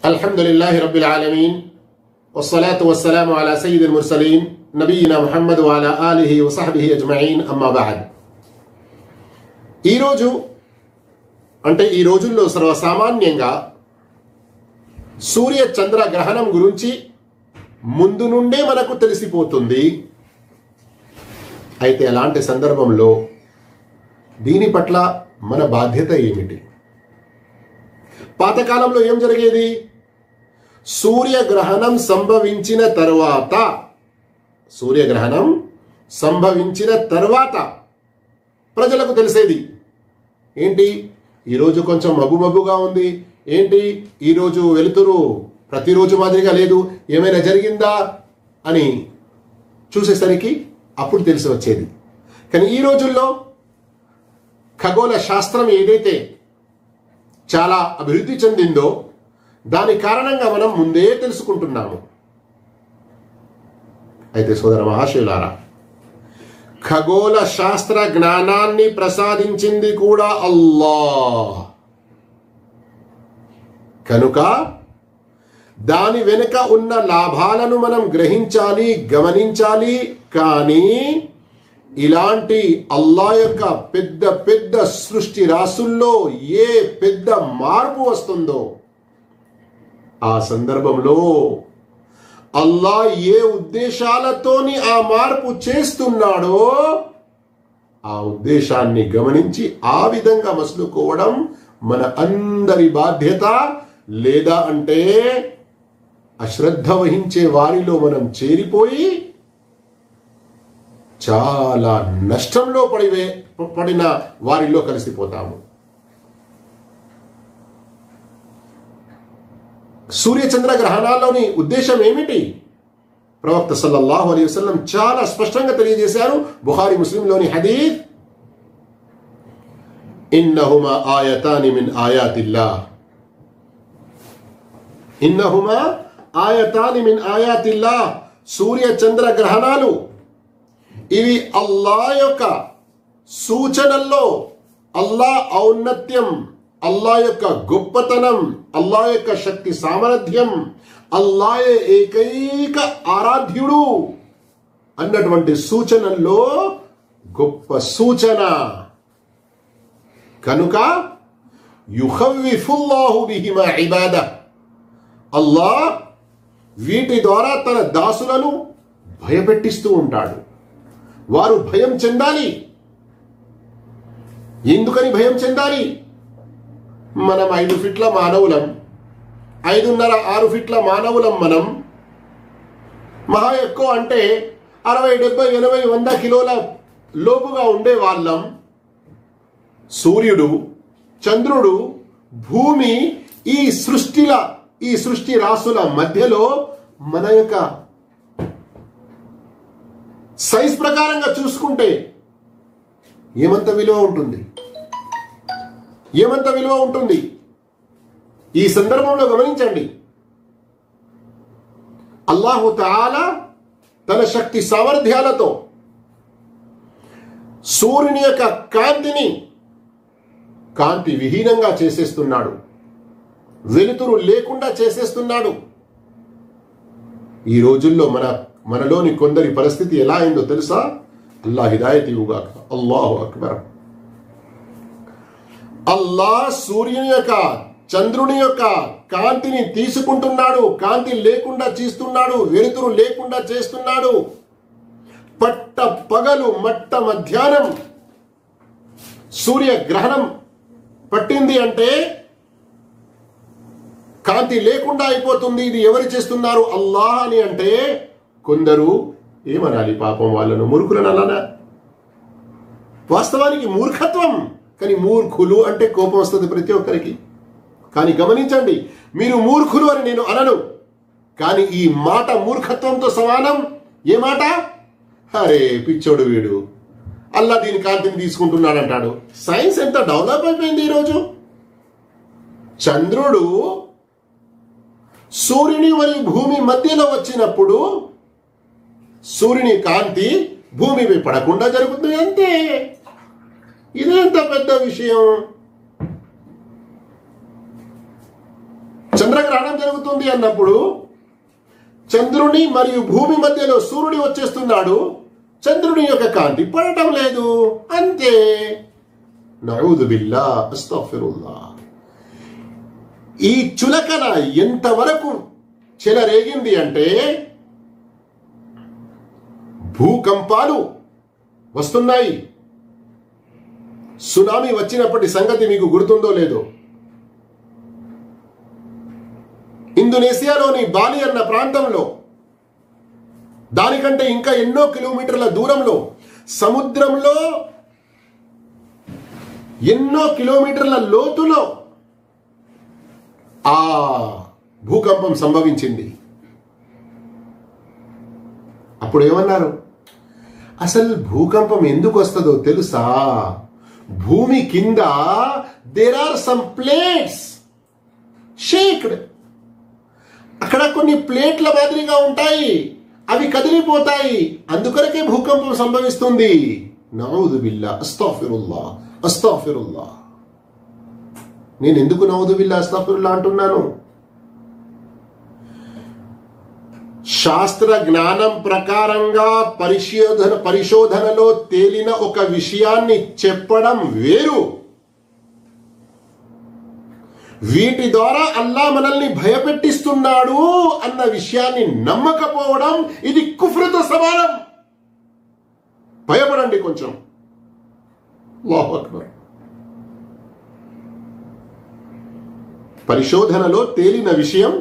అల్హమ్దులిల్లాహి రబ్బిల్ ఆలమీన్ వస్సలాతు వస్సలాము అలా సయ్యిదిల్ ముర్సలీన్ నబీనా ముహమ్మద్ వ అలా ఆలిహి వ సహ్బిహి అజ్మఈన్ అమ్మా బఅద్. ఈరోజు అంటే ఈ రోజుల్లో సర్వసామాన్యంగా సూర్య చంద్ర గ్రహణం గురించి ముందు నుండే మనకు తెలిసిపోతుంది. అయితే అలాంటి సందర్భంలో దీని పట్ల మన బాధ్యత ఏమిటి? పాతకాలంలో ఏం జరిగేది? సూర్యగ్రహణం సంభవించిన తర్వాత ప్రజలకు తెలిసేది ఏంటి, ఈరోజు కొంచెం మబ్బుగా ఉంది, ఏంటి ఈరోజు వెలుతురు ప్రతిరోజు మాదిరిగా లేదు, ఏమైనా జరిగిందా అని చూసేసరికి అప్పుడు తెలిసి వచ్చేది. కానీ ఈ రోజుల్లో ఖగోళ శాస్త్రం ఏదైతే చాలా అభివృద్ధి చెందిందో దాని కారణంగా మనం ముందే తెలుసుకుంటున్నాము. అయితే సోదర మహాశయులారా, ఖగోళ శాస్త్ర జ్ఞానాన్ని ప్రసాదించింది కూడా అల్లాహ్. కనుక దాని వెనుక ఉన్న లాభాలను మనం గ్రహించాలి, గమనించాలి. కానీ ఇలాంటి అల్లాహ్ యొక్క పెద్ద పెద్ద సృష్టి రాసుల్లో ఏ పెద్ద మార్పు వస్తుందో ఆ సందర్భంలో అల్లాహ్ ఏ ఉద్దేశాలతోని ఆ మార్పు చేస్తున్నాడో ఆ ఉద్దేశాన్ని గమనించి ఆ విధంగా మసులుకోవడం మన అందరి బాధ్యత. లేదా అంటే అశ్రద్ధ వహించే వారిలో మనం చేరిపోయి చాలా నష్టంలో పడిన వారిలో కలిసిపోతాము. సూర్యచంద్ర గ్రహణాల్లోని ఉద్దేశం ఏమిటి? ప్రవక్త సల్లల్లాహు అలైహి వసల్లం చాలా స్పష్టంగా తెలియజేశారు. బుఖారీ ముస్లింలోని హదీస్, ఇన్నహుమా ఆయతాని మిన్ ఆయాతిల్లాహ్, ఇన్నహుమా ఆయతాని మిన్ ఆయాతిల్లాహ్. సూర్య చంద్ర గ్రహణాలు ఇవి అల్లాహ్ యొక్క సూచనల్లో అల్లాహ్ ఔన్నత్యం, అల్లాహ్ యొక్క గొప్పతనం, అల్లాహ్ యొక్క శక్తి సామర్థ్యం, అల్లాహ్ ఏకైక ఆరాధ్యుడు అన్నటువంటి సూచనల్లో గొప్ప సూచన. కనుక యుఖవ్విఫుల్లాహు బిహిమా ఇబాదహ్, అల్లాహ్ వీటి ద్వారా తన దాసులను భయపెట్టిస్తూ ఉంటాడు. వారు భయం చెందాలి. ఎందుకని భయం చెందాలి? మనం 5 ఫీట్ల మానవులం, 5.5 6 ఫీట్ల మానవులం. మనం మహా ఎక్కువ అంటే 60 70 80 100 కిలోల లోపుగా ఉండే వాళ్ళం. సూర్యుడు, చంద్రుడు, భూమి, ఈ సృష్టి రాసుల మధ్యలో మన యొక్క సైజ్ ప్రకారంగా చూసుకుంటే ఏమంత విలువ ఉంటుంది? ఈ సందర్భంలో గమనించండి, అల్లాహు తఆలా తన శక్తి సామర్థ్యాలతో సూర్యుని యొక్క కాంతి విహీనంగా చేసేస్తున్నాడు, వెలుతురు లేకుండా చేసేస్తున్నాడు. ఈ రోజుల్లో మనలోని కొందరి పరిస్థితి ఎలా అయిందో తెలుసా? అల్లాహ్ హిదాయత్ ఇవ్వుగాక. అల్లాహు అక్బర్. అల్లాహ్ సూర్యుని యొక్క, చంద్రుని యొక్క కాంతిని తీసుకుంటున్నాడు, కాంతి లేకుండా చేస్తున్నాడు, వెలుతురు లేకుండా చేస్తున్నాడు. పట్ట పగలు మట్ట మధ్యాహ్నం సూర్యగ్రహణం పట్టింది అంటే కాంతి లేకుండా అయిపోతుంది. ఇది ఎవరు చేస్తున్నారు? అల్లాహ్ అని అంటే కొందరు ఏమనాలి? పాపం వాళ్ళను మూర్ఖులను అనాలా? వాస్తవానికి మూర్ఖత్వం. కానీ మూర్ఖులు అంటే కోపం వస్తుంది ప్రతి ఒక్కరికి. కానీ గమనించండి, మీరు మూర్ఖులు అని నేను అనను, కానీ ఈ మాట మూర్ఖత్వంతో సమానం. ఏ మాట? అరే పిచ్చోడు వీడు, అల్లా దీని కాంతిని తీసుకుంటున్నాడు అంటాడు. సైన్స్ ఎంత డెవలప్ అయిపోయింది ఈరోజు. చంద్రుడు సూర్యుని మరియు భూమి మధ్యలో వచ్చినప్పుడు సూర్యుని కాంతి భూమిపై పడకుండా జరుగుతుంది అంతే. ఇదేంత పెద్ద విషయం. చంద్రగ్రహణం జరుగుతుంది అన్నప్పుడు చంద్రుని మరియు భూమి మధ్యలో సూర్యుడు వచ్చేస్తున్నాడు, చంద్రుని యొక్క కాంతి పడటం లేదు, అంతే. నఊదు బిల్లా, అస్తగ్ఫిరుల్లా. ఈ చులకన ఎంతవరకు చెలరేగింది అంటే భూకంపాలు వస్తున్నాయి. సునామీ వచ్చినప్పటి సంగతి మీకు గుర్తుందో లేదో. ఇండోనేషియాలోని బాలి అన్న ప్రాంతంలో, దానికంటే ఇంకా ఎన్నో కిలోమీటర్ల దూరంలో, సముద్రంలో ఎన్నో కిలోమీటర్ల లోతులో ఆ భూకంపం సంభవించింది. అప్పుడు ఏమన్నారు? అసలు భూకంపం ఎందుకు వస్తుందో తెలుసా? భూమి కింద there are some plates shaked. అక్కడ కొన్ని ప్లేట్ల మాదిరిగా ఉంటాయి, అవి కదిలిపోతాయి, అందుకొరకే భూకంపం సంభవిస్తుంది. నఊదు బిల్లా, అస్తగ్ఫిరుల్లా, అస్తగ్ఫిరుల్లా. నేను ఎందుకు నఊదు బిల్లా, అస్తగ్ఫిరుల్లా అంటున్నాను? శాస్త్ర జ్ఞానం ప్రకారంగా పరిశోధనలో తేలిన ఒక విషయాన్ని చెప్పడం వేరు, వీటి ద్వారా అల్లా మనల్ని భయపెట్టిస్తున్నాడు అన్న విషయాన్ని నమ్మకపోవడం ఇది కుఫ్రుతో సమానం. భయపడండి కొంచెం. అల్లాహు అక్బర్. పరిశోధనలో తేలిన విషయం,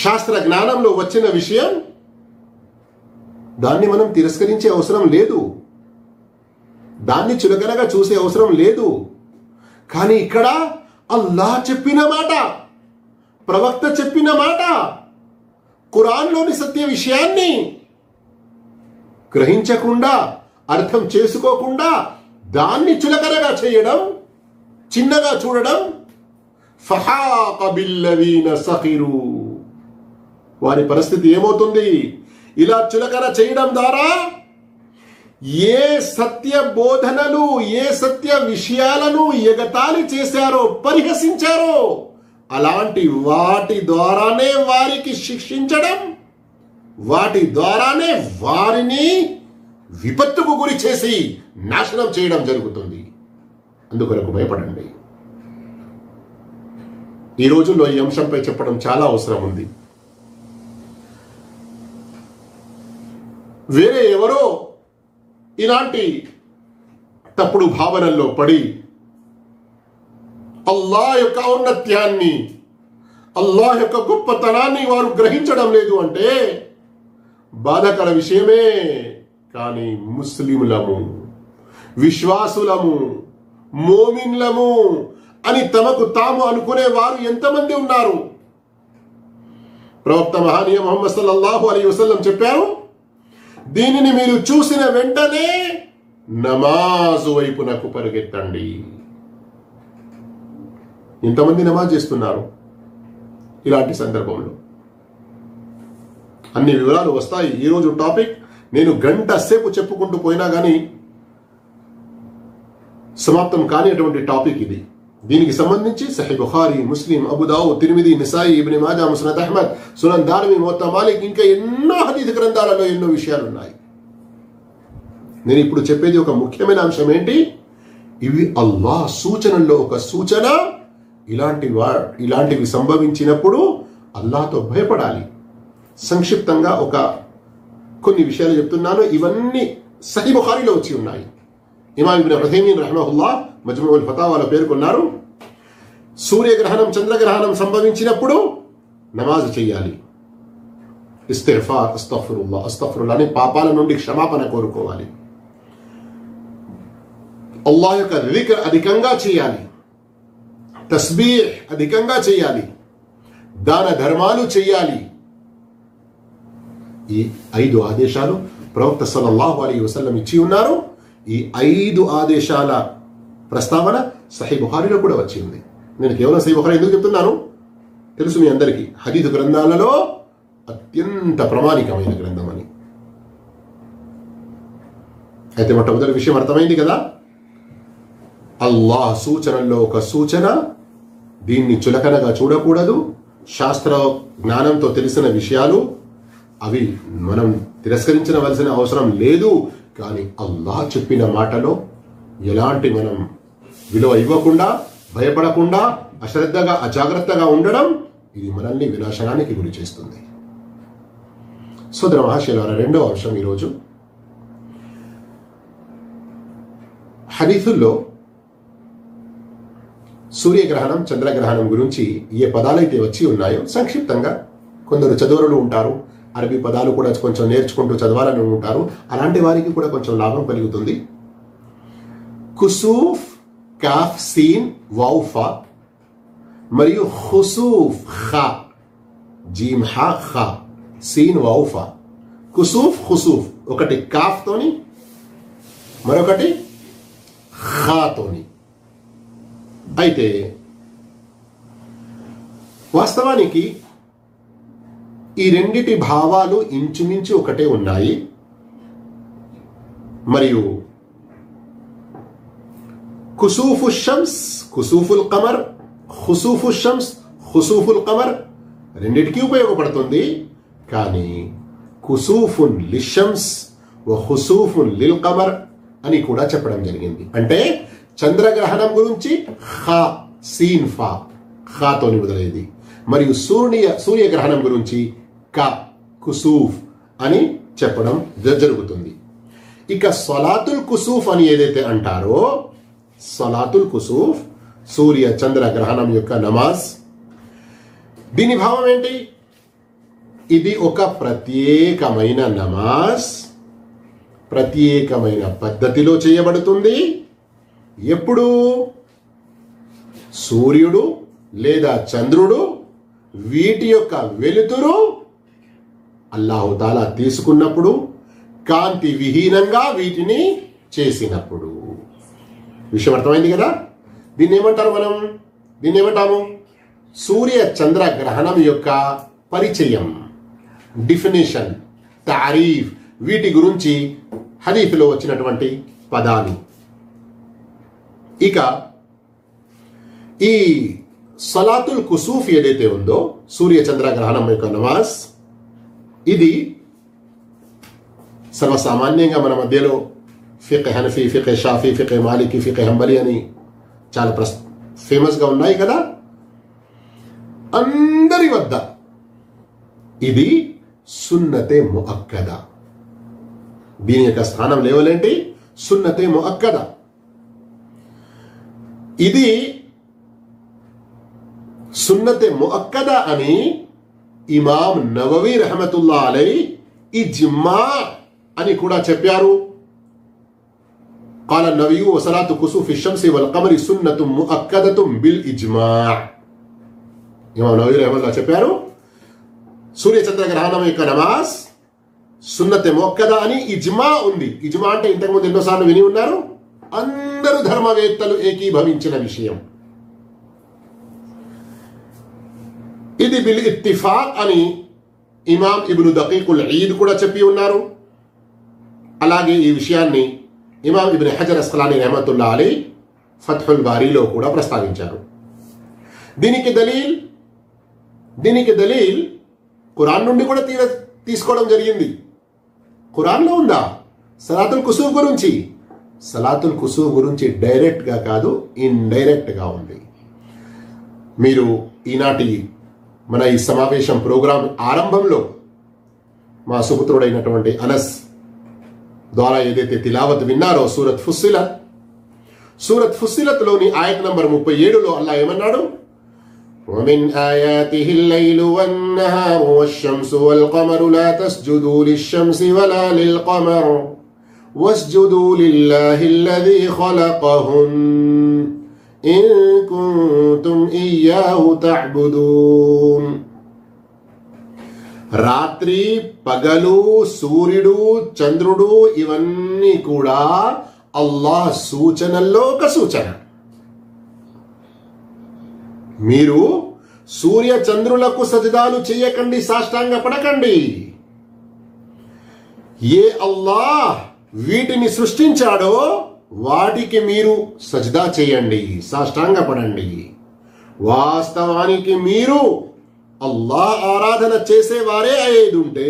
శాస్త్ర జ్ఞానంలో వచ్చిన విషయం, దాన్ని మనం తిరస్కరించే అవసరం లేదు, దాన్ని చులకనగా చూసే అవసరం లేదు. కానీ ఇక్కడ అల్లాహ్ చెప్పిన మాట, ప్రవక్త చెప్పిన మాట, ఖురాన్లోని సత్య విషయాన్ని గ్రహించకుండా, అర్థం చేసుకోకుండా దాన్ని చులకనగా చేయడం, చిన్నగా చూడడం, ఫహాక బిల్లదీన సఖిరు, వారి పరిస్థితి ఏమవుతుంది? ఇలా చులకన చేయడం ద్వారా ఏ సత్య బోధనలు, ఏ సత్య విషయాలను ఎగతాళి చేశారో, పరిహసించారో, అలాంటి వాటి ద్వారానే వారికి శిక్షించడం, వాటి ద్వారానే వారిని విపత్తుకు గురి చేసి నాశనం చేయడం జరుగుతుంది. అందుకొరకు భయపడండి. ఈ రోజుల్లో ఈ అంశంపై చెప్పడం చాలా అవసరం ఉంది. వేరే ఎవరో ఇలాంటి తప్పుడు భావనల్లో పడి అల్లాహ్ యొక్క ఔన్నత్యాన్ని, అల్లాహ్ యొక్క గొప్పతనాన్ని వారు గ్రహించడం లేదు అంటే బాధాకర విషయమే. కానీ ముస్లింలము, విశ్వాసులము, మోమిన్లము అని తమకు తాము అనుకునే వారు ఎంతమంది ఉన్నారు? ప్రవక్త మహానీయ ముహమ్మద్ సల్లల్లాహు అలైహి వసల్లం చెప్పారు, దీనిని మీరు చూసిన వెంటనే నమాజు వైపునకు పరిగెత్తండి. ఇంతమంది నమాజ్ చేస్తున్నారు ఇలాంటి సందర్భంలో? అన్ని వివరాలు వస్తాయి. ఈరోజు టాపిక్ నేను గంట సేపు చెప్పుకుంటూ పోయినా కానీ సమాప్తం కానిటువంటి టాపిక్ ఇది. దీనికి సంబంధించి సహీ బుఖారీ, ముస్లిం, అబూ దావూద్, తిర్మిదీ, నిసాయి, ఇబ్న్ మాజా, ముస్నద్ అహ్మద్, సునన్ దారిమి, మువత్తా మాలిక్, ఇంకా ఎన్నో హదీస్ గ్రంథాలలో ఎన్నో విషయాలు ఉన్నాయి. నేను ఇప్పుడు చెప్పేది ఒక ముఖ్యమైన అంశం ఏంటి? ఇవి అల్లాహ్ సూచనల్లో ఒక సూచన. ఇలాంటివి సంభవించినప్పుడు అల్లాహ్తో భయపడాలి. సంక్షిప్తంగా కొన్ని విషయాలు చెప్తున్నాను. ఇవన్నీ సహీ బుఖారీలో వచ్చి ఉన్నాయి. ఇమాం ఇబ్న్ ఉథైమీన్ రహిమహుల్లాహ్ మజ్మూఉల్ ఫతావాలో పేర్కొన్నారు, సూర్యగ్రహణం, చంద్రగ్రహణం సంభవించినప్పుడు నమాజ్ చేయాలి. ఇస్తిగ్ఫార్, అస్తగ్ఫిరుల్లా, అస్తగ్ఫిరుల్లా అని పాపాల నుండి క్షమాపణ కోరుకోవాలి. అల్లాహ్ యొక్క జిక్ర్ అధికంగా చేయాలి, తస్బీహ్ అధికంగా చేయాలి, దాన ధర్మాలు చేయాలి. ఈ 5 ఆదేశాలు ప్రవక్త సల్లల్లాహు అలైహి వసల్లం ఇచ్చి ఉన్నారు. ఈ 5 ఆదేశాల ప్రస్తావన సహీ బుఖారీలో కూడా వచ్చి ఉంది. నేను కేవలం సహీ బుఖారీ ఎందుకు చెప్తున్నాను తెలుసు మీ అందరికీ. హదీస్ గ్రంథాలలో అత్యంత ప్రామాణికమైన గ్రంథం అని. అయితే మొట్టమొదటి విషయం అర్థమైంది కదా, అల్లాహ్ సూచనల్లో ఒక సూచన దీన్ని చులకనగా చూడకూడదు. శాస్త్ర జ్ఞానంతో తెలిసిన విషయాలు అవి మనం తిరస్కరించవలసిన అవసరం లేదు. కానీ అల్లాహ్ చెప్పిన మాటలో ఎలాంటి మనం విలువ ఇవ్వకుండా, భయపడకుండా, అశ్రద్ధగా, అజాగ్రత్తగా ఉండడం ఇది మనల్ని వినాశనానికి గురి చేస్తుంది. సోదర మహాశయులారా, రెండవ అంశం ఈరోజు హదీసుల్లో సూర్యగ్రహణం, చంద్రగ్రహణం గురించి ఏ పదాలైతే వచ్చి ఉన్నాయో సంక్షిప్తంగా, కొందరు చదువులు ఉంటారు, అరబీ పదాలు కూడా కొంచెం నేర్చుకుంటూ చదవాలని ఉంటారు, అలాంటి వారికి కూడా కొంచెం లాభం కలుగుతుంది. కుసూఫ్, కాఫ్, సీన్, వౌఫా మరియు ఖుసూఫ్, ఖా, జీమ్, హా, ఖా, సీన్, వౌఫా. కుసూఫ్, ఖుసూఫ్ ఒకటి కాఫ్ తోని, మరొకటి ఖా తోని. అయితే వాస్తవానికి ఈ రెండిటి భావాలు ఇంచుమించు ఒకటే ఉన్నాయి. మరియు కుసూఫు షమ్స్, కుసూఫుల్ కమర్, ఖుసూఫు షమ్స్, ఖుసూఫుల్ కమర్ రెండిటికి ఉపయోగపడుతుంది. కానీ కుసూఫున్ లిషమ్స్ వ ఖుసూఫున్ లిల్ కమర్ అని కూడా చెప్పడం జరిగింది. అంటే చంద్రగ్రహణం గురించి ఖా, సీన్, ఫా, ఖాతోని మొదలైంది. మరియు సూర్యగ్రహణం గురించి క, కుసూఫ్ అని చెప్పడం జరుగుతుంది. ఇక సలాతుల్ కుసూఫ్ అని ఏదైతే అంటారో, సలాతుల్ కుసూఫ్ సూర్య చంద్ర గ్రహణం యొక్క నమాజ్. దీని భావం ఏంటి? ఇది ఒక ప్రత్యేకమైన నమాజ్, ప్రత్యేకమైన పద్ధతిలో చేయబడుతుంది. ఎప్పుడు సూర్యుడు లేదా చంద్రుడు వీటి యొక్క వెలుతురు అల్లాహుతాలా తీసుకున్నప్పుడు, కాంతి విహీనంగా వీటిని చేసినప్పుడు. విషయం అర్థమైంది కదా? దీన్ని ఏమంటాము? సూర్య చంద్ర గ్రహణం యొక్క పరిచయం, డిఫినేషన్, తారీఫ్, వీటి గురించి హదీసులో వచ్చినటువంటి పదాలు. ఇక ఈ సలాతుల్ కుసూఫ్ ఏదైతే ఉందో, సూర్య చంద్ర గ్రహణం యొక్క నమాజ్, ఇది సర్వసామాన్యంగా మన మధ్యలో ఫిఖ్ హనఫీ, ఫిఖ్ షాఫీ, ఫిఖ్ మాలికి, ఫిఖ్ హంబలి అని చాలా ఫేమస్గా ఉన్నాయి కదా. అందరి వద్ద ఇది సున్నతే ముఅక్కద. దీని యొక్క స్థానం లేవలేంటి? సున్నతే ముఅక్కద. ఇది సున్నతే ముఅక్కద అని ఇమాం నవవీ రహమతుల్లా అలై ఇజ్మా అని కూడా చెప్పారు. قال النبي وصلاة كسوف الشمس والقمر سنة مؤكدة بالإجماع. ఇమాం నవవీ రహమతుల్లా చెప్పారు, సూర్య చంద్ర గ్రహణం యొక్క నమాజ్ సున్నతే ముఅక్కద అని ఇజ్మా ఉంది. ఇజ్మా అంటే ఇంతకుముందు ఎన్నోసార్లు విని ఉన్నారు, అందరూ ధర్మవేత్తలు ఏకీభవించిన విషయం. ఇది బిల్ ఇత్తిఫాక్ అని ఇమాం ఇబ్ను దకీకుల్ ఈద్ కూడా చెప్పి ఉన్నారు. అలాగే ఈ విషయాన్ని ఇమాం ఇబ్న్ హజర్ అస్కలానీ రహమతుల్లా అలీ ఫత్హుల్ బారీలో కూడా ప్రస్తావించారు. దీనికి దలీల్ ఖురాన్ నుండి కూడా తీసుకోవడం జరిగింది. ఖురాన్లో ఉందా సలాతుల్ కుసూఫ్ గురించి? సలాతుల్ కుసూఫ్ గురించి డైరెక్ట్ గా కాదు, ఇండైరెక్ట్ గా ఉంది. మీరు ఈనాటి మన ఈ సమావేశం ప్రోగ్రాం ఆరంభంలో మా సుపుత్రుడైనటువంటి అనస్ ద్వారా ఏదైతే తిలావత్ విన్నారో సూరత్ ఫుస్సిలత్ లోని ఆయత్ నంబర్ 37లో అల్లాహ్ ఏమన్నాడు? ومن آياته الليل والنهار والشمس والقمر لا تسجدوا للشمس ولا للقمر واسجدوا لله الذي خلقهن إن كنتم إياه تعبدون. రాత్రి పగలు, సూర్యుడు చంద్రుడు ఇవన్నీ కూడా అల్లాహ్ సూచనల్లో ఒక సూచన. మీరు సూర్య చంద్రులకు సజదాలు చేయకండి, సాష్టాంగ పడకండి. ఏ అల్లాహ్ వీటిని సృష్టించాడో వాటికి మీరు సజదా చేయండి, సాష్టాంగ పడండి. వాస్తవానికి మీరు అల్లాహ్ ఆరాధన చేసేవారే అయ్యేది ఉంటే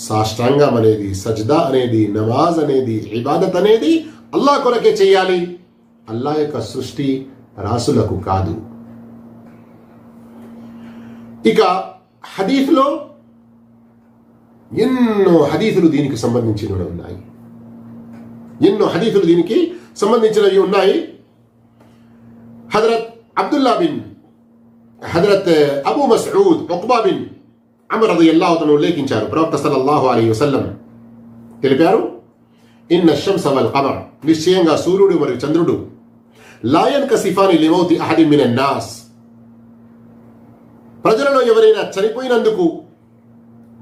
సాష్టాంగం అనేది, సజ్దా అనేది, నమాజ్ అనేది, ఇబాదత్ అనేది అల్లాహ్ కొరకే చేయాలి, అల్లాహ్ యొక్క సృష్టి రాసులకు కాదు. ఇక హదీస్లో ఎన్నో హదీసులు దీనికి సంబంధించినవి ఉన్నాయి. ఎన్నో హదీసులు దీనికి సంబంధించినవి ఉన్నాయి. Hazrat Abdullah bin Hazrat Abu Masud Uqba bin Amr రదియల్లాహు అన్హు ఉల్లేఖించారు. ప్రవక్త సల్లల్లాహు అలైహి వసల్లం తెలిపారు, ఇన్న షంస వల్ ఖమర్, నిశ్చయంగా సూర్యుడు మరియు చంద్రుడు లా యన్కసిఫాని లిమౌతి అహదిన్ మినన్ నాస్, ప్రజలలో ఎవరైనా చనిపోయినందుకు,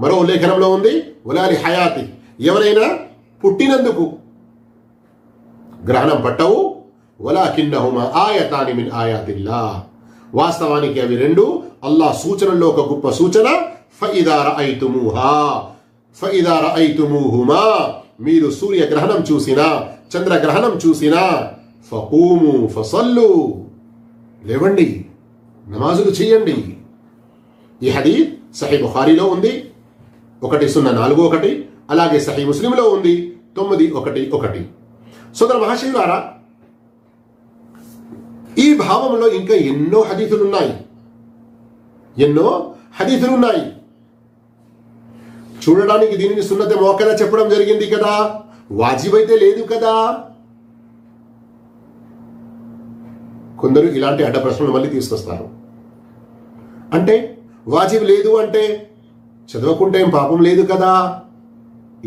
మరో ఉల్లేఖనంలో ఉంది వలాలి హయాతి, ఎవరైనా పుట్టినందుకు గ్రహణం పట్టవు. వలాకిన్నహుమా ఆయతాని మిన్ ఆయాతిల్లాహ్, వాస్తవానికి అవి రెండు అల్లాహ్ సూచనల్లో ఒక గొప్ప సూచన. ఫఇదా రఅయ్తుమూహుమా, మీరు సూర్యగ్రహణం చూసినా చంద్రగ్రహణం చూసినా ఫకూము ఫసల్లు, లేవండి నమాజులు చేయండి. ఈ హదీస్ సహీ బుఖారీలో ఉంది 1041, అలాగే సహీ ముస్లింలో ఉంది 911. సోదర మహాశయులారా, ఈ భావంలో ఇంకా ఎన్నో హదీసులున్నాయి. చూడడానికి దీనిని సున్నతే ముఅక్కదా చెప్పడం జరిగింది కదా, వాజిబ్ అయితే లేదు కదా. కొందరు ఇలాంటి అడ్డ ప్రశ్నలు మళ్ళీ తీసుకొస్తారు. అంటే వాజిబ్ లేదు అంటే చదవకుంటే ఏం పాపం లేదు కదా,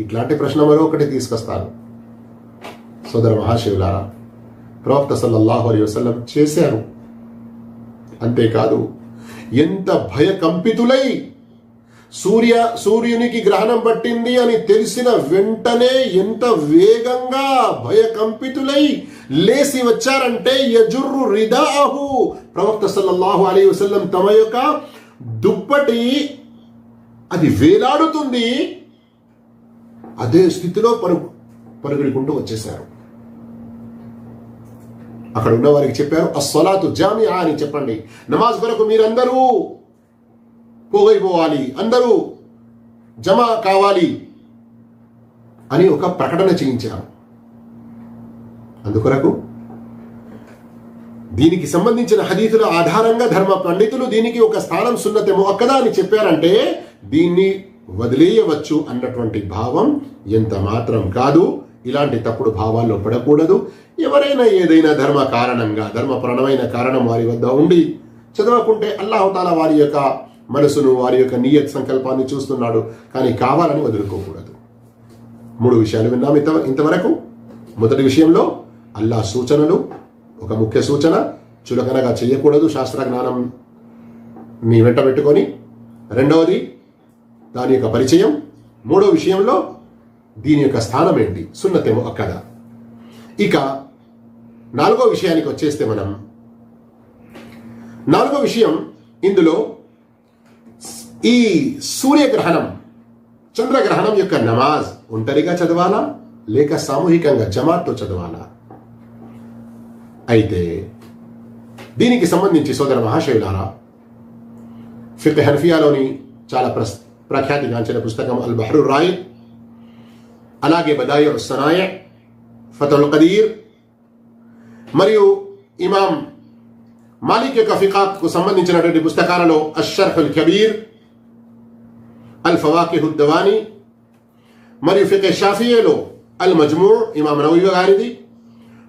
ఇట్లాంటి ప్రశ్న మరొకటి తీసుకొస్తారు. సోదర మహాశివులారా, ప్రవక్త సల్లల్లాహు అలైహి వసల్లం చేశారు. అంతేకాదు, ఎంత భయకంపితులై సూర్యునికి గ్రహణం పట్టింది అని తెలిసిన వెంటనే ఎంత వేగంగా భయకంపితులై లేసి వచ్చారంటే యజుర్రు రిదాహు, ప్రవక్త సల్లల్లాహు అలైహి వసల్లం తమ యొక్క దుప్పటి అది వేలాడుతుంది, అదే స్థితిలో పరుగుడుకుంటూ వచ్చేశారు. అక్కడ ఉన్న వారికి చెప్పారు, అస్సలాతు జామిఆ అని చెప్పండి, నమాజ్ కొరకు మీరందరూ పోగైపోవాలి, అందరూ జమ కావాలి అని ఒక ప్రకటన చేయించారు. అందుకొరకు దీనికి సంబంధించిన హదీసుల ఆధారంగా ధర్మ పండితులు దీనికి ఒక స్థానం సున్నతే ముఅక్కదా అని చెప్పారంటే దీన్ని వదిలేయవచ్చు అన్నటువంటి భావం ఎంత మాత్రం కాదు. ఇలాంటి తప్పుడు భావాల్లో పడకూడదు. ఎవరైనా ఏదైనా ధర్మపరమైన కారణం వారి వద్ద ఉండి చదవకుంటే అల్లాహుతాలా వారి యొక్క మనసును, వారి యొక్క నియత్ సంకల్పాన్ని చూస్తున్నాడు, కానీ కావాలని వదులుకోకూడదు. 3 విషయాలు విన్నాం ఇంతవరకు. మొదటి విషయంలో అల్లాహ్ సూచనలు, ఒక ముఖ్య సూచన, చులకనగా చేయకూడదు శాస్త్ర జ్ఞానం నీ వెంట పెట్టుకొని. రెండవది దాని యొక్క పరిచయం. 3వ విషయంలో దీని యొక్క స్థానం ఏంటి, సున్నతే ముఅక్కదా. ఇక 4వ విషయానికి వచ్చేస్తే మనం 4వ విషయం, ఇందులో ఈ సూర్యగ్రహణం చంద్రగ్రహణం యొక్క నమాజ్ ఒంటరిగా చదవాలా లేక సామూహికంగా జమాత్తో చదవాలా? అయితే దీనికి సంబంధించి సోదర మహాశయులారా, ఫిక్హ్ హనఫియాలోని చాలా ప్రఖ్యాతిగాంచిన పుస్తకం అల్ బహ్రుర్ రాయిద్, అలాగే బదాయిఉస్ సనాయి, ఫతుల్ ఖదీర్, మరియు ఇమాం మాలిక్ యొక్క ఫిఖాకు సంబంధించినటువంటి పుస్తకాలలో అషర్హుల్ కబీర్, అల్ ఫవాకిహుద్ దవాని, మరియు ఫిఖ్ షాఫియీలో అల్ మజ్మూ ఇమాం నవవి గారిది,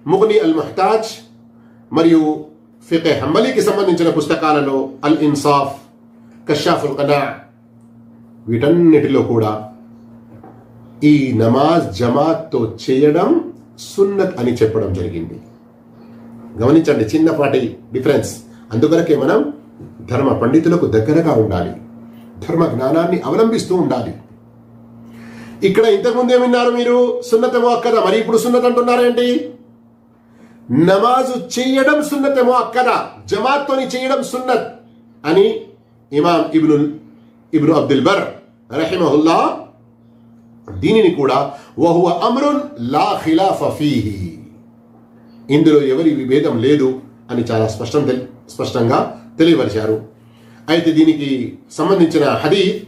ముగ్ని అల్ ముహ్తాజ్, మరియు ఫిఖ్ హంబలీకి సంబంధించిన పుస్తకాలలో అల్ ఇన్సాఫ్, కషాఫుల్ ఖనా, వీటన్నిటిలో కూడా ఈ నమాజ్ జమాత్తో చేయడం సున్నత్ అని చెప్పడం జరిగింది. గమనించండి, చిన్నపాటి డిఫరెన్స్. అందుకొరకే మనం ధర్మ పండితులకు దగ్గరగా ఉండాలి, ధర్మ జ్ఞానాన్ని అవలంబిస్తూ ఉండాలి. ఇక్కడ ఇంతకుముందు ఏమిన్నారు మీరు, సున్నతే ముఅక్కదా, మరి ఇప్పుడు సున్నత్ అంటున్నారేంటి? నమాజు చేయడం సున్నతే ముఅక్కదా, జమాత్తోని చేయడం సున్నత్ అని ఇమాం ఇబ్ను అబ్దుల్ బర్ రహిమహుల్లా దీనిని కూడా వహువ అమ్రున్ లా ఖిలాఫ ఫీహి, ఇందులో ఎవరి విభేదం లేదు అని చాలా స్పష్టంగా తెలియపరిచారు. అయితే దీనికి సంబంధించిన హదీస్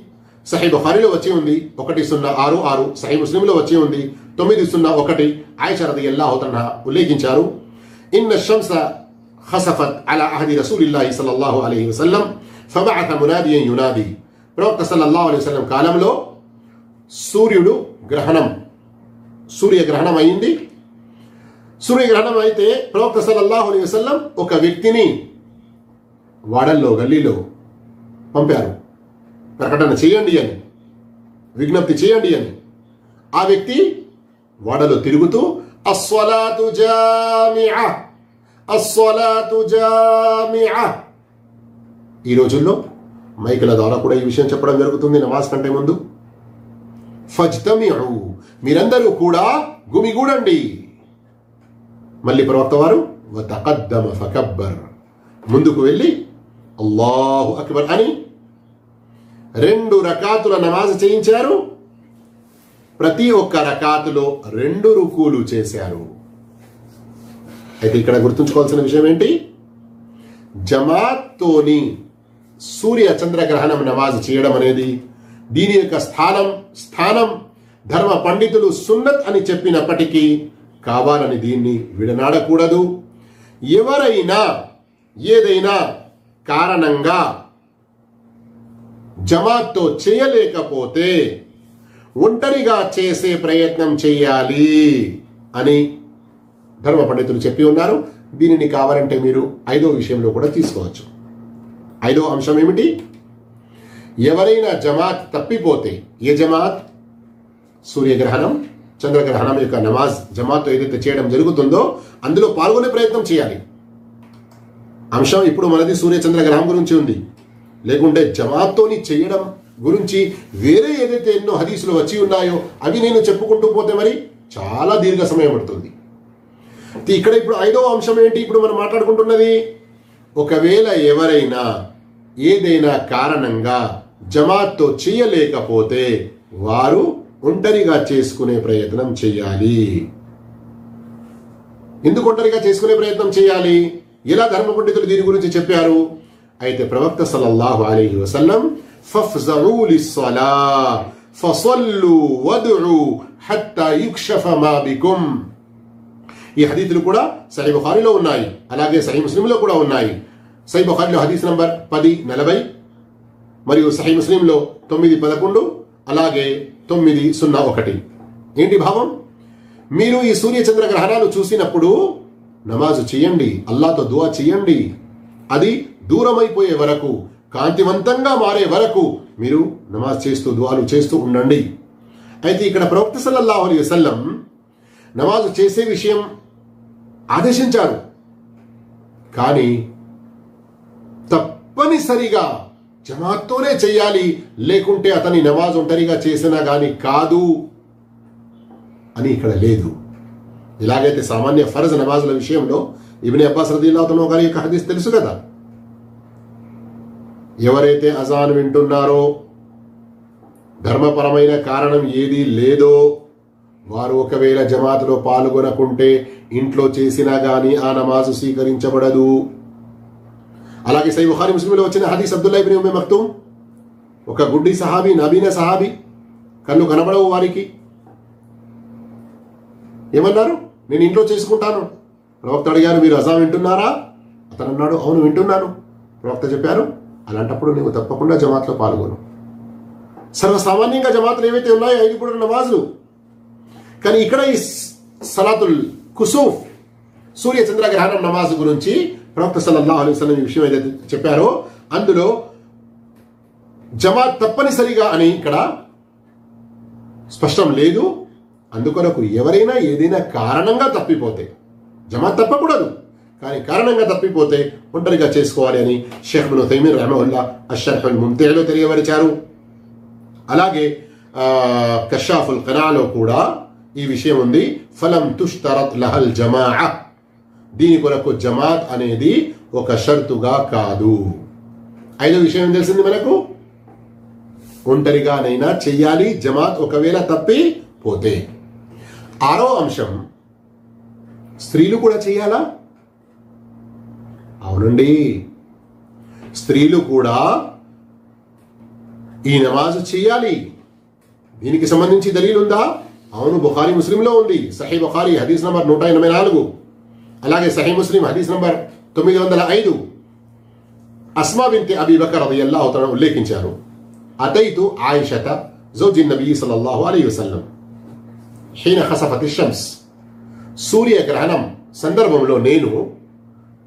సహీ బుఖారీలో వచ్చి ఉంది 1066, సహీ ముస్లింలో వచ్చి ఉంది 901. ఆయిషా రదియల్లాహు అన్హా ఉల్లేఖించారు, ఇన్న షంస ఖసఫత్ అలా అహది రసూలిల్లాహి సల్లల్లాహు అలైహి వసల్లం ఫబఅథ మునాదియన్ యునాది. ప్రవక్త సల్లల్లాహు అలైహి వసల్లం కాలంలో సూర్యగ్రహణం అయింది. సూర్యగ్రహణం అయితే ప్రవక్త సల్లల్లాహు అలైహి వసల్లం ఒక వ్యక్తిని వాడల్లో గల్లీలో పంపారు, ప్రకటన చేయండి అని, విజ్ఞప్తి చేయండి అని. ఆ వ్యక్తి వాడలో తిరుగుతూ అస్సలాతు జామిఅ, అస్సలాతు జామిఅ. ఈ రోజుల్లో మైకుల ద్వారా కూడా ఈ విషయం చెప్పడం జరుగుతుంది నమాజ్ కంటే ముందు. ఫజ్తమిఉ, మీరందరూ కూడా గుమిగూడండి. మళ్ళీ ప్రవక్త వారు వతకద్దమ ఫకబ్బర్, ముందుకు వెళ్ళి అల్లాహు అక్బర్ అని 2 రకాతుల నమాజ్ చేయించారు. ప్రతి ఒక్క రకాతులో 2 రుకూలు చేశారు. అయితే ఇక్కడ గుర్తుంచుకోవాల్సిన విషయం ఏంటి, జమాత్తోని సూర్య చంద్రగ్రహణం నమాజ్ చేయడం అనేది దీని యొక్క స్థానం ధర్మ పండితులు సున్నత్ అని చెప్పినప్పటికీ కావాలని దీన్ని విడనాడకూడదు. ఎవరైనా ఏదైనా కారణంగా జమాత్తో చేయలేకపోతే ఒంటరిగా చేసే ప్రయత్నం చేయాలి అని ధర్మ పండితులు చెప్పి ఉన్నారు. దీనిని కావాలంటే మీరు 5వ విషయంలో కూడా తీసుకోవచ్చు. 5వ అంశం ఏమిటి, ఎవరైనా జమాత్ తప్పిపోతే, ఏ జమాత్, సూర్యగ్రహణం చంద్రగ్రహణం యొక్క నమాజ్ జమాత్తో ఏదైతే చేయడం జరుగుతుందో అందులో పాల్గొనే ప్రయత్నం చేయాలి. అంశం ఇప్పుడు మనది సూర్య చంద్రగ్రహణం గురించి ఉంది, లేకుంటే జమాత్తోని చేయడం గురించి వేరే ఏదైతే ఎన్నో హదీసులు వచ్చి ఉన్నాయో అవి నేను చెప్పుకుంటూ పోతే మరి చాలా దీర్ఘ సమయం పడుతుంది. ఇక్కడ ఇప్పుడు 5వ అంశం ఏంటి ఇప్పుడు మనం మాట్లాడుకుంటున్నది, ఒకవేళ ఎవరైనా ఏదైనా కారణంగా జమాత్తో చేయలేకపోతే వారు ఒంటరిగా చేసుకునే ప్రయత్నం చేయాలి. ఎందుకు ఒంటరిగా చేసుకునే ప్రయత్నం చేయాలి, ఎలా ధర్మ పండితులు దీని గురించి చెప్పారు? అయితే ప్రవక్త సల్లల్లాహు అలైహి వసల్లం ఫఫ్జఊ లిస్సలా ఫసల్లు వద్ఉ హత్తా యుక్షఫ మా బికుం, ఈ హదీసులు కూడా సహీ బుఖారీలో ఉన్నాయి, అలాగే సహీ ముస్లింలో కూడా ఉన్నాయి. సహీ బుఖారీలో హదీస్ నంబర్ 1040 మరియు సహీ ముస్లింలో 911, అలాగే 901. ఏంటి భావం, మీరు ఈ సూర్య చంద్ర గ్రహణాలు చూసినప్పుడు నమాజు చేయండి, అల్లాతో దువా చేయండి. అది దూరమైపోయే వరకు, కాంతివంతంగా మారే వరకు మీరు నమాజ్ చేస్తూ దువాలు చేస్తూ ఉండండి. అయితే ఇక్కడ ప్రవక్త సల్లల్లాహు అలైహి వసల్లం నమాజు చేసే విషయం ఆదేశించారు, కానీ తప్పనిసరిగా జమాత్తోనే చేయాలి, లేకుంటే అతని నమాజ్ ఒంటరిగా చేసినా గాని కాదు అని ఇక్కడ లేదు. ఇలాగైతే సామాన్య ఫర్జ్ నమాజుల విషయంలో ఇబ్నే అబ్బాస్ రదియల్లాహు అన్హు గారి యొక్క హదీస్ తెలుసు కదా, ఎవరైతే అజాన్ వింటున్నారో ధర్మపరమైన కారణం ఏది లేదో వారు ఒకవేళ జమాతులో పాల్గొనకుంటే ఇంట్లో చేసినా గాని ఆ నమాజు స్వీకరించబడదు. అలాగే సహీ బుఖారీ ముస్లింలో వచ్చిన హదీస్ అబ్దుల్లా ఇబ్న్ ఉమ్మే మక్తూమ్, ఒక గుడ్డి సహాబీ, నబీన సహాబీ, కళ్ళు కనబడవు వారికి, ఏమన్నారు, నేను ఇంట్లో చేసుకుంటాను. ప్రవక్త అడిగారు, మీరు అజాన్ వింటున్నారా? అతను అన్నాడు, అవును వింటున్నాను. ప్రవక్త చెప్పారు, అలాంటప్పుడు నువ్వు తప్పకుండా జమాత్లో పాల్గొను. సర్వసామాన్యంగా జమాతులు ఏవైతే ఉన్నాయో 5 పూటల నమాజులు, కానీ ఇక్కడ ఈ సలాతుల్ కుసూఫ్ సూర్య చంద్రగ్రహణం నమాజ్ గురించి ప్రవక్త సల్లల్లాహు అలైహి వసల్లం ఈ విషయం ఏదైతే చెప్పారో అందులో జమాత్ తప్పనిసరిగా అని ఇక్కడ స్పష్టం లేదు. అందుకొరకు ఎవరైనా ఏదైనా కారణంగా తప్పిపోతే, జమాత్ తప్పకూడదు కానీ కారణంగా తప్పిపోతే ఒంటరిగా చేసుకోవాలి అని షేఖ్ ఇబ్న్ ఉథైమీన్ రహిమహుల్లాహ్ అషర్హుల్ ముమ్తిలో తెలియపరిచారు. అలాగే కషాఫుల్ ఖనాలో కూడా ఈ విషయం ఉంది, ఫలం తుష్తరత్ లహల్ జమాఅ, దీని కొరకు జమాత్ అనేది ఒక షరతుగా కాదు. 5వ విషయం ఏం తెలిసింది మనకు, ఒంటరిగానైనా చెయ్యాలి జమాత్ ఒకవేళ తప్పిపోతే. 6వ అంశం, స్త్రీలు కూడా చెయ్యాలా? అవునండి, స్త్రీలు కూడా ఈ నమాజ్ చేయాలి. దీనికి సంబంధించి దలీల్ ఉందా? అవును, బుఖారీ ముస్లింలో ఉంది. సహీ బుఖారీ హదీస్ నంబర్ 184, అలాగే సహీ ముస్లిం హదీస్ నంబర్ 905. అస్మా బిన్త్ అబీ బకర్ రదియల్లాహు తఆలా ఉల్లేఖించారు, అతైతు ఆయిషత జౌజి నబీ సల్లల్లాహు అలైహి వసల్లం హీన ఖసఫత్ షమ్స్. సూర్యగ్రహణం సందర్భంలో నేను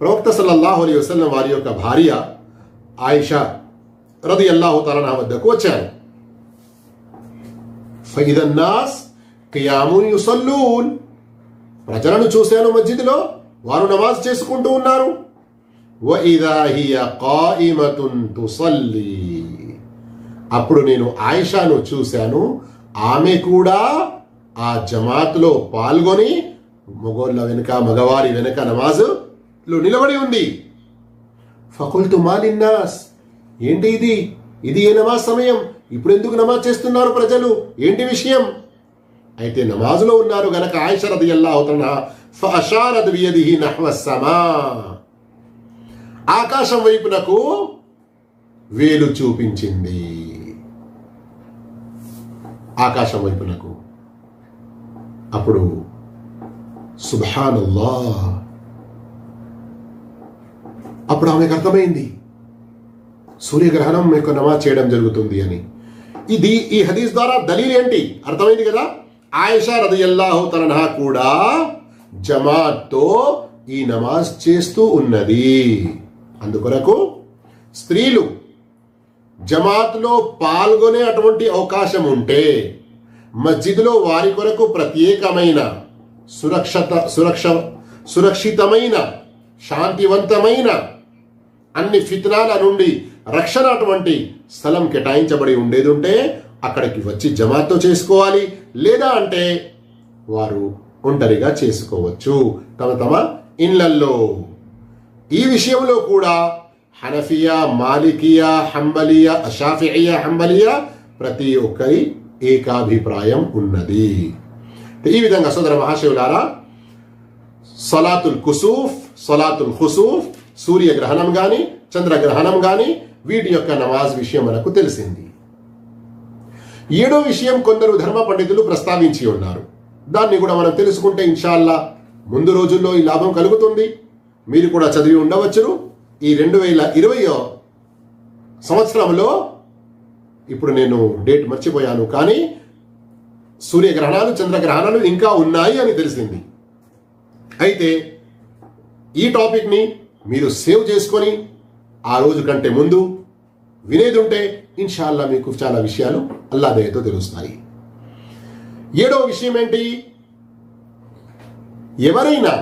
ప్రవక్త సల్లల్లాహు అలైహి వసల్లం వారి యొక్క భార్య ఆయిషా రదియల్లాహు తఆలా వద్దకు వచ్చాను. ఫఇద అన్నాస్ ఖియామున్ యుసల్లూన్. ప్రజలను చూశాను, మస్జిద్లో వారు నమాజ్ చేసుకుంటూ ఉన్నారు. వఇదా హియ ఖాయిమతున్ తుసల్లీ. అప్పుడు నేను ఆయిషాను చూశాను, ఆమె కూడా ఆ జమాత్లో పాల్గొని మగోళ్ళ వెనుక, మగవారి వెనుక నమాజులో నిలబడి ఉంది. ఫకుల్తు మాలిన్నాస్. ఏంటి ఇది ఏ నమాజ్ సమయం? ఇప్పుడు ఎందుకు నమాజ్ చేస్తున్నారు ప్రజలు? ఏంటి విషయం? అయితే నమాజులో ఉన్నారు గనక ఆయిషా రదియల్లాహు తఆలా ఫఅషారత్ బియదిహి నహ్వ సమా. ఆకాశం వైపునకు వేలు చూపించింది. ఆకాశం వైపునకు. అప్పుడు సుబ్హానల్లాహ్, అప్పుడు ఆమెకు అర్థమైంది సూర్యగ్రహణం యొక్క నమాజ్ చేయడం జరుగుతుంది అని. ఈ హదీస్ ద్వారా దలీల్ ఏంటి? అర్థమైంది కదా. ఆయిషా రదియల్లాహు తఆలా కూడా జమాత్తో ఈ నమాజ్ చేస్తూ ఉన్నది. అందుకొరకు స్త్రీలు జమాత్లో పాల్గొనే అటువంటి అవకాశం ఉంటే మస్జిద్లో వారి కొరకు ప్రత్యేకమైన సురక్షితమైన శాంతివంతమైన అన్ని ఫిత్నాల నుండి రక్షణ అటువంటి స్థలం కేటాయించబడి ఉండేది ఉంటే అక్కడికి వచ్చి జమాత్తో చేసుకోవాలి. లేదా అంటే వారు ఒంటరిగా చేసుకోవచ్చు తమ తమ ఇళ్లల్లో. ఈ విషయంలో కూడా హనఫియా, మాలికియా, హంబలియా, షాఫిఇయా, హంబలియా ప్రతి ఒక్కరి ఏకాభిప్రాయం ఉన్నది. ఈ విధంగా సోదర మహాశివులారా, సలాతుల్ కుసూఫ్, సలాతుల్ ఖుసూఫ్, సూర్యగ్రహణం గాని చంద్రగ్రహణం గాని వీటి యొక్క నమాజ్ విషయం మనకు తెలిసింది. 7వ విషయం కొందరు ధర్మ పండితులు ప్రస్తావించి ఉన్నారు. దాన్ని కూడా మనం తెలుసుకుంటే ఇన్షాల్లా ముందు రోజుల్లో ఈ లాభం కలుగుతుంది. మీరు కూడా చదివి ఉండవచ్చును. ఈ 2020 సంవత్సరంలో, ఇప్పుడు నేను డేట్ మర్చిపోయాను, కానీ సూర్యగ్రహణాలు చంద్రగ్రహణాలు ఇంకా ఉన్నాయి అని తెలిసింది. అయితే ఈ టాపిక్ని మీరు సేవ్ చేసుకొని ఆ రోజు కంటే ముందు వినేది ఉంటే ఇన్షాల్లా మీకు చాలా విషయాలు అల్లా దయతో తెలుస్తాయి. 7వ విషయం ఏంటి? ఎవరైనా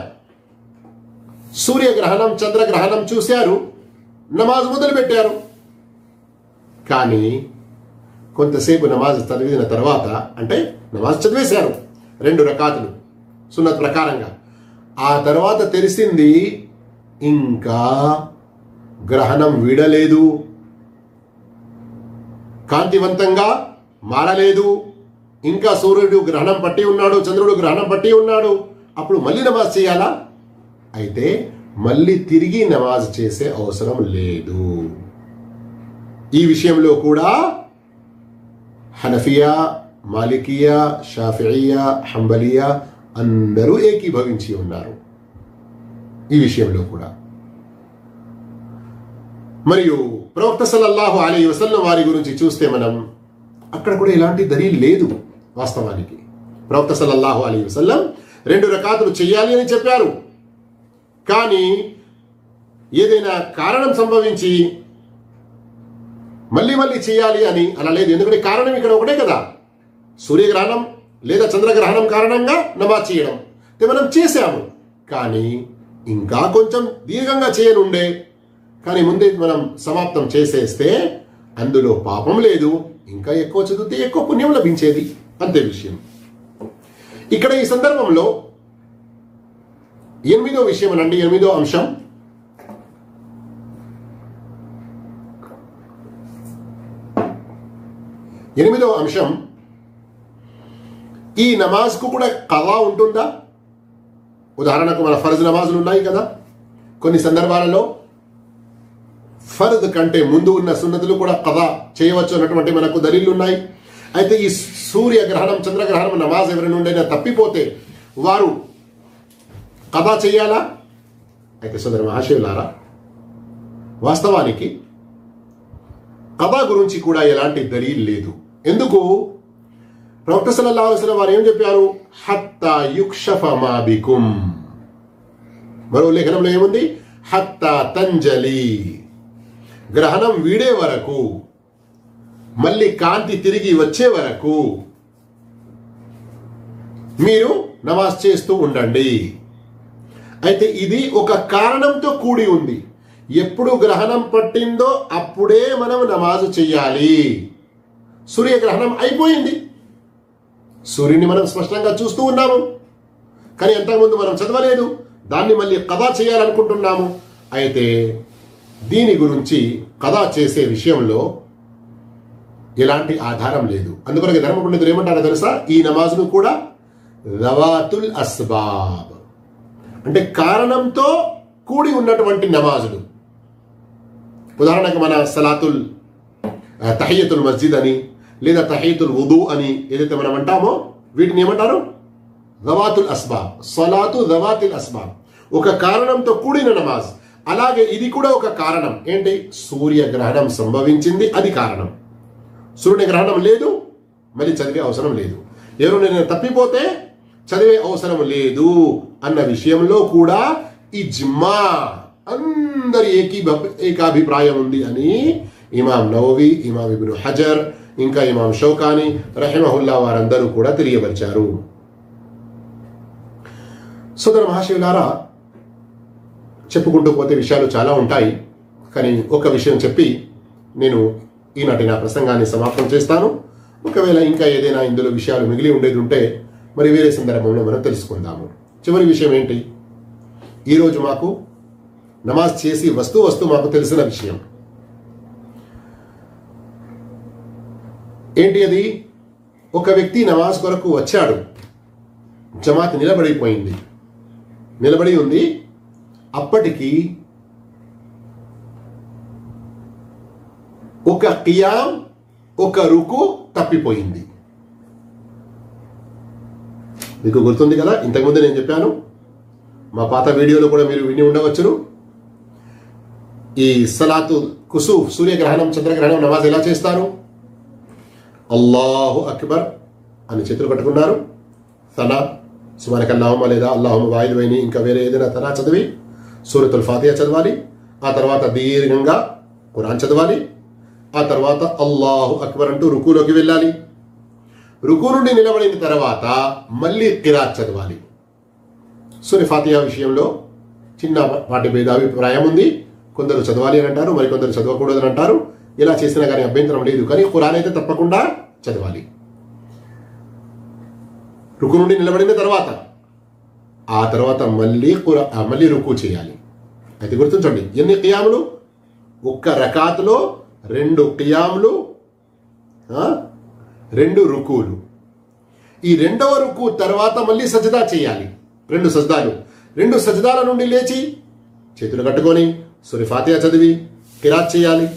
సూర్యగ్రహణం చంద్రగ్రహణం చూశారు, నమాజ్ మొదలు పెట్టారు, కానీ కొంతసేపు నమాజ్ చదివిన తర్వాత, అంటే నమాజ్ చదివేశారు 2 రకాతులు సున్నత్ ప్రకారంగా, ఆ తర్వాత తెలిసింది ఇంకా గ్రహణం వీడలేదు, కాంతివంతంగా మారలేదు, ఇంకా సూర్యుడు గ్రహణం పట్టి ఉన్నాడు, చంద్రుడు గ్రహణం పట్టి ఉన్నాడు. అప్పుడు మళ్ళీ నమాజ్ చేయాలా? అయితే మళ్ళీ తిరిగి నమాజ్ చేసే అవసరం లేదు. ఈ విషయంలో కూడా హనఫియా, మాలికియా, షాఫిఇయా, హంబలియా అందరూ ఏకీభవించి ఉన్నారు ఈ విషయంలో కూడా. మరియు ప్రవక్త సల్లల్లాహు అలైహి వసల్లం వారి గురించి చూస్తే మనం అక్కడ కూడా ఎలాంటి దలీల్ లేదు. వాస్తవానికి ప్రవక్త సల్లల్లాహు అలైహి వసల్లం 2 రకాతులు చేయాలి అని చెప్పారు. కానీ ఏదైనా కారణం సంభవించి మళ్ళీ మళ్ళీ చేయాలి అని అలా లేదు. ఎందుకంటే కారణం ఇక్కడ ఒకటే కదా, సూర్యగ్రహణం లేదా చంద్రగ్రహణం కారణంగా నమాజ్ చేయడం. మనం చేశాము, కానీ ఇంకా కొంచెం దీర్ఘంగా చేయనుండే, కానీ ముందే మనం సమాప్తం చేసేస్తే అందులో పాపం లేదు, ఇంకా ఎక్కువ చదివితే ఎక్కువ పుణ్యం లభించేది, అంతే విషయం. ఇక్కడ ఈ సందర్భంలో 8వ విషయం అనండి, 8వ అంశం, ఈ నమాజ్కు కూడా కళా ఉంటుందా? ఉదాహరణకు మన ఫర్జ్ నమాజులు ఉన్నాయి కదా, కొన్ని సందర్భాలలో ఫర్ద్ కంటే ముందు ఉన్న సున్నతులు కూడా కదా చేయవచ్చు అన్నటువంటి మనకు దలీలు ఉన్నాయి. అయితే ఈ సూర్యగ్రహణం, చంద్రగ్రహణం నమాజ్ ఎవరి నుండైనా తప్పిపోతే వారు కదా చేయాలా? అయితే సోదర మహాశయులారా, వాస్తవానికి కదా గురించి కూడా ఎలాంటి దలీల్ లేదు. ఎందుకు? ప్రవక్త సల్లల్లాహు అలైహి వసల్లం వారు ఏం చెప్పారు? హత్తా యుక్షఫ మా బికుం. మరో లేఖనంలో ఏముంది? హత్తా తంజలి. గ్రహణం వీడే వరకు, మళ్ళీ కాంతి తిరిగి వచ్చే వరకు మీరు నమాజ్ చేస్తూ ఉండండి. అయితే ఇది ఒక కారణంతో కూడి ఉంది. ఎప్పుడు గ్రహణం పట్టిందో అప్పుడే మనం నమాజు చెయ్యాలి. సూర్యగ్రహణం అయిపోయింది, సూర్యుని మనం స్పష్టంగా చూస్తూ ఉన్నాము, కానీ అంతకుముందు మనం చదవలేదు, దాన్ని మళ్ళీ కదా చేయాలనుకుంటున్నాము. అయితే దీని గురించి కదా చేసే విషయంలో ఎలాంటి ఆధారం లేదు. అందుకొరకు ధర్మ పండితులు ఏమంటారో తెలుసా? ఈ నమాజ్ను కూడా దవాతుల్ అస్బాబ్ అంటే కారణంతో కూడి ఉన్నటువంటి నమాజులు. ఉదాహరణకు మన సలాతుల్ తహియతుల్ మస్జిద్ అని లేదా తహియతుల్ వుదు అని ఏదైతే మనం అంటామో వీటిని ఏమంటారు? దవాతుల్ అస్బాబ్. సలాతు దవాతుల్ అస్బాబ్, ఒక కారణంతో కూడిన నమాజ్. అలాగే ఇది కూడా ఒక కారణం. ఏంటి? సూర్యగ్రహణం సంభవించింది, అది కారణం. సూర్యగ్రహణం లేదు, మళ్ళీ చదివే అవసరం లేదు. ఎవరు నేను తప్పిపోతే చదివే అవసరం లేదు అన్న విషయంలో కూడా ఇజ్మా, అందరి ఏకాభిప్రాయం ఉంది అని ఇమాం నవవి, ఇమాం ఇబ్ను హజర్, ఇంకా ఇమాం షౌకాని రహిమహుల్లా వారందరూ కూడా తెలియపరిచారు. సోదర మహాశయులారా, చెప్పుకుంటూ పోతే విషయాలు చాలా ఉంటాయి, కానీ ఒక విషయం చెప్పి నేను ఈనాటి నా ప్రసంగాన్ని సమాప్తం చేస్తాను. ఒకవేళ ఇంకా ఏదైనా ఇందులో విషయాలు మిగిలి ఉండేది ఉంటే మరి వేరే సందర్భంలో మనం తెలుసుకుందాము. చివరి విషయం ఏంటి? ఈరోజు మాకు నమాజ్ చేసి వస్తూ మాకు తెలిసిన విషయం ఏంటి? అది ఒక వ్యక్తి నమాజ్ కొరకు వచ్చాడు, జమాత్ నిలబడి ఉంది. అప్పటికి ఒక ఖియాం, ఒక రుకు తప్పిపోయింది. మీకు గుర్తుంది కదా, ఇంతకుముందు నేను చెప్పాను, మా పాత వీడియోలో కూడా మీరు విని ఉండవచ్చును. ఈ సలాతు కుసూఫ్, సూర్యగ్రహణం, చంద్రగ్రహణం నమాజ్ ఎలా చేస్తారు? అల్లాహు అక్బర్ అని చేతులు పట్టుకున్నారు, సనా సుబ్హానకల్లాహుమ్మ లేదా అల్లాహుమ్మ వాయిదువైని ఇంకా వేరే ఏదైనా తనా చదివి సూరతుల్ ఫాతిహా చదవాలి. ఆ తర్వాత దీర్ఘంగా ఖురాన్ చదవాలి. ఆ తర్వాత అల్లాహు అక్బర్ అంటూ రుకులోకి వెళ్ళాలి. రుకు నుండి నిలబడిన తర్వాత మళ్ళీ కిరాత్ చదవాలి. సూర ఫాతిహా విషయంలో చిన్న వాటి భేదాభిప్రాయం ఉంది. కొందరు చదవాలి అని అంటారు, మరి కొందరు చదవకూడదు అని అంటారు. ఇలా చేసినా కానీ అభ్యంతరం లేదు, కానీ ఖురాన్ అయితే తప్పకుండా చదవాలి. రుకు నుండి నిలబడిన తర్వాత ఆ తర్వాత మళ్ళీ రుకు చేయాలి. అయితే గుర్తుంచండి, ఎన్ని ఖియాములు? ఒక్క రకాతులో 2 ఖియాములు, 2 రుకులు. ఈ రెండవ రుకు తర్వాత మళ్ళీ సజదా చేయాలి, 2 సజ్దాలు. 2 సజ్దాల నుండి లేచి చేతులు కట్టుకొని సూర ఫాతిహా చదివి కిరాత్ చేయాలి.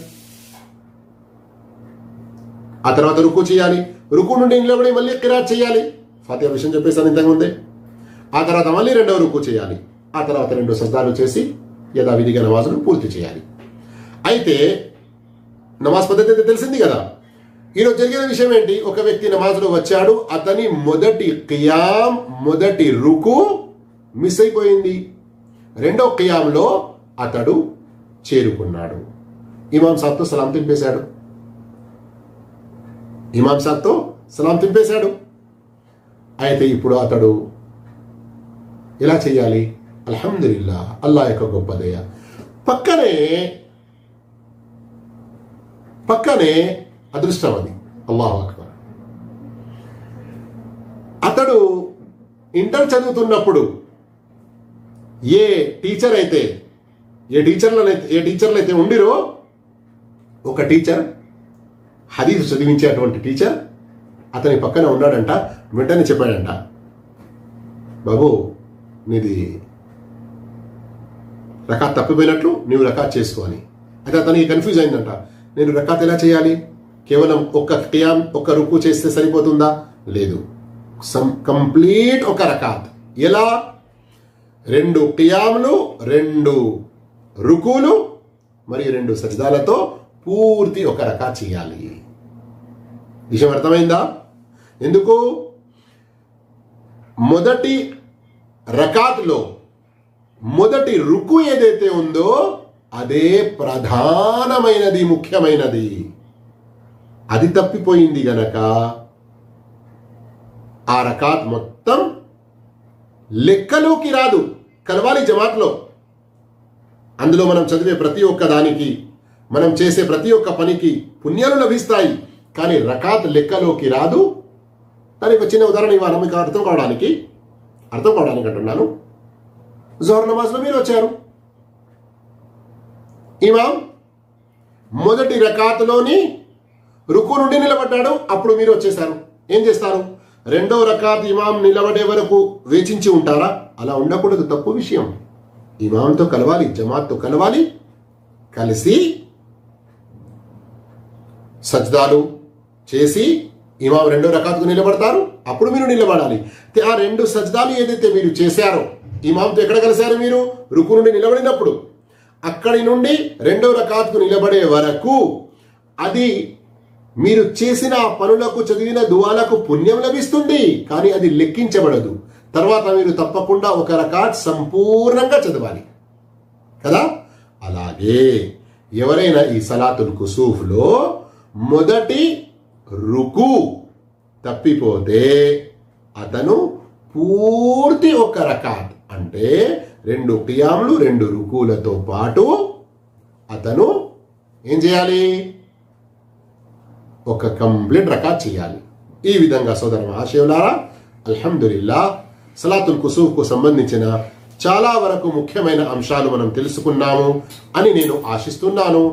ఆ తర్వాత రుకు చేయాలి. రుకు నుండి నిలబడి మళ్ళీ కిరాత్ చేయాలి. ఫాతిహా విషయం చెప్పేసాను ఇంతకుముందే. ఆ తర్వాత మళ్ళీ 2వ రుకు చేయాలి. ఆ తర్వాత 2 సజ్దాలు చేసి యథావిధిగా నమాజును పూర్తి చేయాలి. అయితే నమాజ్ పద్ధతి అయితే తెలిసింది కదా. ఈరోజు జరిగిన విషయం ఏంటి? ఒక వ్యక్తి నమాజ్లో వచ్చాడు, అతని మొదటి ఖియాం, మొదటి రుకు మిస్ అయిపోయింది. 2వ ఖియాంలో అతడు చేరుకున్నాడు. ఇమాం సాబ్తో సలాం తింపేశాడు. అయితే ఇప్పుడు అతడు ఎలా చేయాలి? అల్హమ్దులిల్లా, అల్లా యొక్క గొప్ప దయ. పక్కనే అదృష్టం అది. అల్లాహు అక్బర్. అతడు ఇంటర్ చదువుతున్నప్పుడు ఏ టీచర్లు అయితే ఉండిరో, ఒక టీచర్, హదీస్ చదివించేటువంటి టీచర్ అతని పక్కన ఉన్నాడంట. వెంటనే చెప్పాడంట, బాబు నీది రకాత్ తప్పిపోయినట్లు, నీవు రకాత్ చేసుకో అని. అయితే అతనికి కన్ఫ్యూజ్ అయిందంట, నేను రకాత్ ఎలా చేయాలి, కేవలం ఒక్క ఖియామ్ ఒక్క రుకు చేస్తే సరిపోతుందా? లేదు, కంప్లీట్ ఒక రకాత్. ఎలా? 2 ఖియాములు, 2 రుకులు మరియు 2 సజ్దాలతో పూర్తి ఒక రకాత్ చేయాలి. విషయం అర్థమైందా? ఎందుకు? మొదటి రకాత్లో మొదటి రుకు ఏదైతే ఉందో అదే ప్రధానమైనది, ముఖ్యమైనది. అది తప్పిపోయింది గనక ఆ రకాత్ మొత్తం లెక్కలోకి రాదు. కలవాలి జమాత్లో. అందులో మనం చదివే ప్రతి ఒక్క దానికి, మనం చేసే ప్రతి ఒక్క పనికి పుణ్యాలు లభిస్తాయి, కానీ రకాత్ లెక్కలోకి రాదు. దానికి ఒక చిన్న ఉదాహరణ ఇవ్వాలి మీకు అర్థం కావడానికి అంటున్నాను. జోహర్ నమాజ్లో మీరు వచ్చారు, ఇమాం మొదటి రకాత్లోని రుకు నుండి నిలబడ్డాడు, అప్పుడు మీరు వచ్చేసారు. ఏం చేస్తారు? 2వ రకాత్ ఇమాం నిలబడే వరకు వేచించి ఉంటారా? అలా ఉండకూడదు, తప్పు విషయం. ఇమాంతో కలవాలి, జమాత్తో కలవాలి, కలిసి సజ్దాలు చేసి ఇమాం 2వ రకాత్కు నిలబడతారు, అప్పుడు మీరు నిలబడాలి. ఆ 2 సజ్దాలు ఏదైతే మీరు చేశారో ఇమాంతో ఎక్కడ కలిశారు? మీరు రుకు నుండి నిలబడినప్పుడు. అక్కడి నుండి 2వ రకాత్కు నిలబడే వరకు అది మీరు చేసిన పనులకు, చదివిన దువాలకు పుణ్యం లభిస్తుంది, కానీ అది లెక్కించబడదు. తర్వాత మీరు తప్పకుండా ఒక రకాత్ సంపూర్ణంగా చదవాలి కదా. అలాగే ఎవరైనా ఈ సలాతుల్ కుసూఫ్లో మొదటి రుకు తప్పిపోతే అతను పూర్తి ఒక రకాత్ అంటే 2 ఖియాములు 2 రుకులతో పాటు అతను ఏం చేయాలి? ఒక కంప్లీట్ రకాత్ చేయాలి. ఈ విధంగా సోదర మహాశయులారా, అల్హమ్దులిల్లా సలాతుల్ కుసూఫ్కు సంబంధించిన చాలా వరకు ముఖ్యమైన అంశాలు మనం తెలుసుకున్నాము అని నేను ఆశిస్తున్నాను.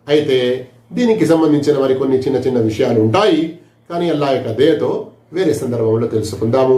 అయితే దీనికి సంబంధించిన మరికొన్ని చిన్న చిన్న విషయాలు ఉంటాయి, కానీ అల్లాహ్ యొక్క దయతో వేరే సందర్భంలో తెలుసుకుందాము.